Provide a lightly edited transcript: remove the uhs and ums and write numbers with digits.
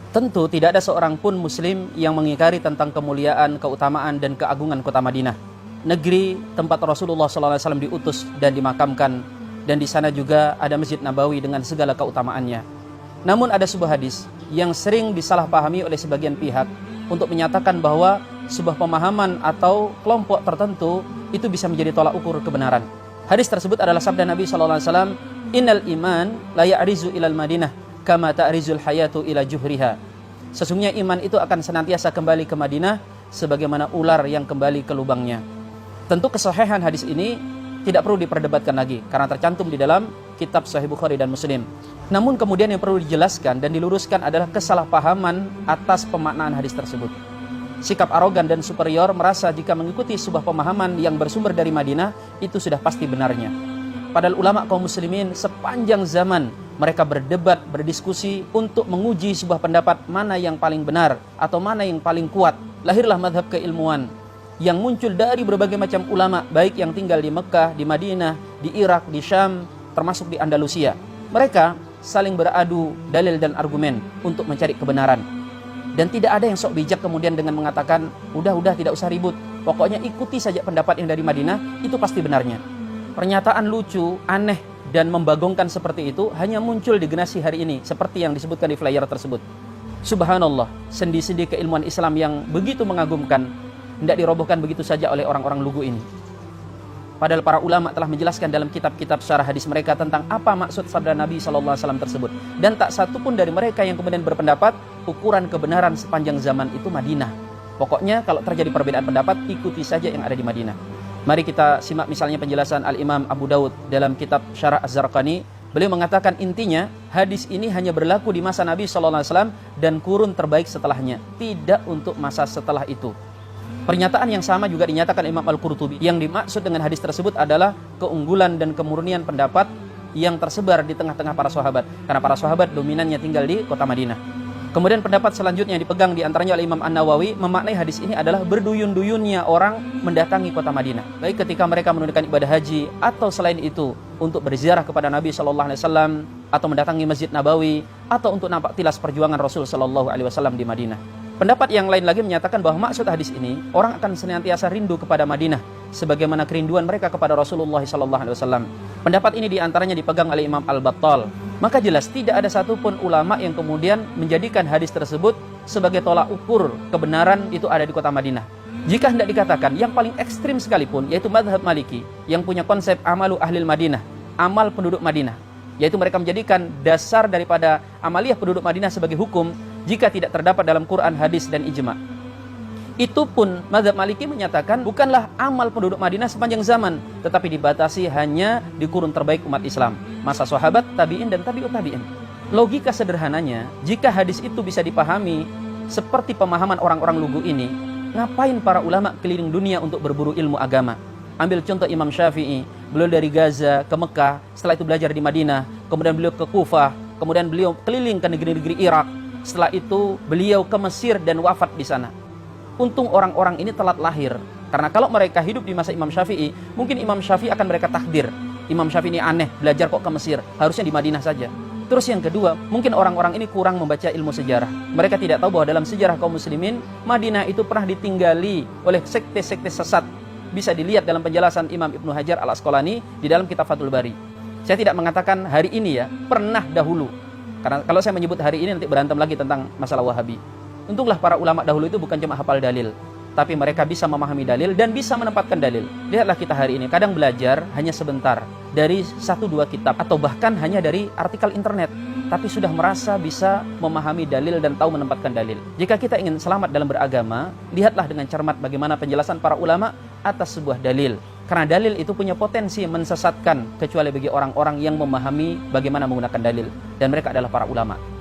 Tentu tidak ada seorang pun muslim yang mengingkari tentang kemuliaan, keutamaan, dan keagungan kota Madinah, negeri tempat Rasulullah SAW diutus dan dimakamkan, dan di sana juga ada Masjid Nabawi dengan segala keutamaannya. Namun ada sebuah hadis yang sering disalahpahami oleh sebagian pihak untuk menyatakan bahwa sebuah pemahaman atau kelompok tertentu itu bisa menjadi tolak ukur kebenaran. Hadis tersebut adalah sabda Nabi SAW, "Innal iman la ya'rizu ilal Madinah kama ta'rizul hayatu ila juhriha." Sesungguhnya iman itu akan senantiasa kembali ke Madinah sebagaimana ular yang kembali ke lubangnya. Tentu kesahihan hadis ini tidak perlu diperdebatkan lagi karena tercantum di dalam kitab Sahih Bukhari dan Muslim. Namun kemudian yang perlu dijelaskan dan diluruskan adalah kesalahpahaman atas pemaknaan hadis tersebut. Sikap arogan dan superior merasa jika mengikuti sebuah pemahaman yang bersumber dari Madinah itu sudah pasti benarnya. Padahal ulama kaum muslimin sepanjang zaman mereka berdebat, berdiskusi untuk menguji sebuah pendapat mana yang paling benar atau mana yang paling kuat. Lahirlah madhab keilmuan yang muncul dari berbagai macam ulama, baik yang tinggal di Mekah, di Madinah, di Irak, di Syam, termasuk di Andalusia. Mereka saling beradu dalil dan argumen untuk mencari kebenaran. Dan tidak ada yang sok bijak kemudian dengan mengatakan, udah tidak usah ribut, pokoknya ikuti saja pendapat yang dari Madinah, itu pasti benarnya. Pernyataan lucu, aneh, dan membagongkan seperti itu hanya muncul di generasi hari ini, seperti yang disebutkan di flyer tersebut. Subhanallah, sendi-sendi keilmuan Islam yang begitu mengagumkan tidak dirobohkan begitu saja oleh orang-orang lugu ini. Padahal para ulama telah menjelaskan dalam kitab-kitab syarah hadis mereka tentang apa maksud sabda Nabi SAW tersebut. Dan tak satu pun dari mereka yang kemudian berpendapat ukuran kebenaran sepanjang zaman itu Madinah. Pokoknya kalau terjadi perbedaan pendapat, ikuti saja yang ada di Madinah. Mari kita simak misalnya penjelasan Al-Imam Abu Daud dalam kitab Syarah Az-Zarqani. Beliau mengatakan intinya hadis ini hanya berlaku di masa Nabi SAW dan kurun terbaik setelahnya, tidak untuk masa setelah itu. Pernyataan yang sama juga dinyatakan Imam Al-Qurtubi. Yang dimaksud dengan hadis tersebut adalah keunggulan dan kemurnian pendapat yang tersebar di tengah-tengah para sahabat. Karena para sahabat dominannya tinggal di kota Madinah. Kemudian pendapat selanjutnya yang dipegang diantaranya oleh Imam An-Nawawi memaknai hadis ini adalah berduyun-duyunnya orang mendatangi kota Madinah. Baik ketika mereka menunaikan ibadah haji atau selain itu untuk berziarah kepada Nabi SAW atau mendatangi Masjid Nabawi atau untuk nampak tilas perjuangan Rasul SAW di Madinah. Pendapat yang lain lagi menyatakan bahwa maksud hadis ini orang akan senantiasa rindu kepada Madinah sebagaimana kerinduan mereka kepada Rasulullah SAW. Pendapat ini diantaranya dipegang oleh Imam Al-Battal. Maka jelas tidak ada satupun ulama yang kemudian menjadikan hadis tersebut sebagai tolak ukur kebenaran itu ada di kota Madinah. Jika hendak dikatakan yang paling ekstrim sekalipun yaitu mazhab Maliki yang punya konsep amalu ahlil Madinah, amal penduduk Madinah, yaitu mereka menjadikan dasar daripada amaliyah penduduk Madinah sebagai hukum jika tidak terdapat dalam Quran, hadis, dan ijma'. Itu pun mazhab Maliki menyatakan bukanlah amal penduduk Madinah sepanjang zaman, tetapi dibatasi hanya di kurun terbaik umat Islam, masa sahabat, tabi'in, dan tabi'ut tabi'in. Logika sederhananya, jika hadis itu bisa dipahami seperti pemahaman orang-orang lugu ini, ngapain para ulama keliling dunia untuk berburu ilmu agama? Ambil contoh Imam Syafi'i, beliau dari Gaza ke Mekah, setelah itu belajar di Madinah, kemudian beliau ke Kufah, kemudian beliau keliling ke negeri-negeri Irak, setelah itu beliau ke Mesir dan wafat di sana. Untung orang-orang ini telat lahir, karena kalau mereka hidup di masa Imam Syafi'i, mungkin Imam Syafi'i akan mereka takdir, Imam Syafi'i ini aneh, belajar kok ke Mesir, harusnya di Madinah saja. Terus yang kedua, mungkin orang-orang ini kurang membaca ilmu sejarah. Mereka tidak tahu bahwa dalam sejarah kaum muslimin, Madinah itu pernah ditinggali oleh sekte-sekte sesat. Bisa dilihat dalam penjelasan Imam Ibnu Hajar Al-Asqalani di dalam kitab Fathul Bari. Saya tidak mengatakan hari ini ya, pernah dahulu. Karena kalau saya menyebut hari ini nanti berantem lagi tentang masalah Wahabi. Untunglah para ulama dahulu itu bukan cuma hafal dalil, tapi mereka bisa memahami dalil dan bisa menempatkan dalil. Lihatlah kita hari ini, kadang belajar hanya sebentar dari 1-2 kitab atau bahkan hanya dari artikel internet, tapi sudah merasa bisa memahami dalil dan tahu menempatkan dalil. Jika kita ingin selamat dalam beragama, lihatlah dengan cermat bagaimana penjelasan para ulama atas sebuah dalil. Karena dalil itu punya potensi mensesatkan kecuali bagi orang-orang yang memahami bagaimana menggunakan dalil, dan mereka adalah para ulama.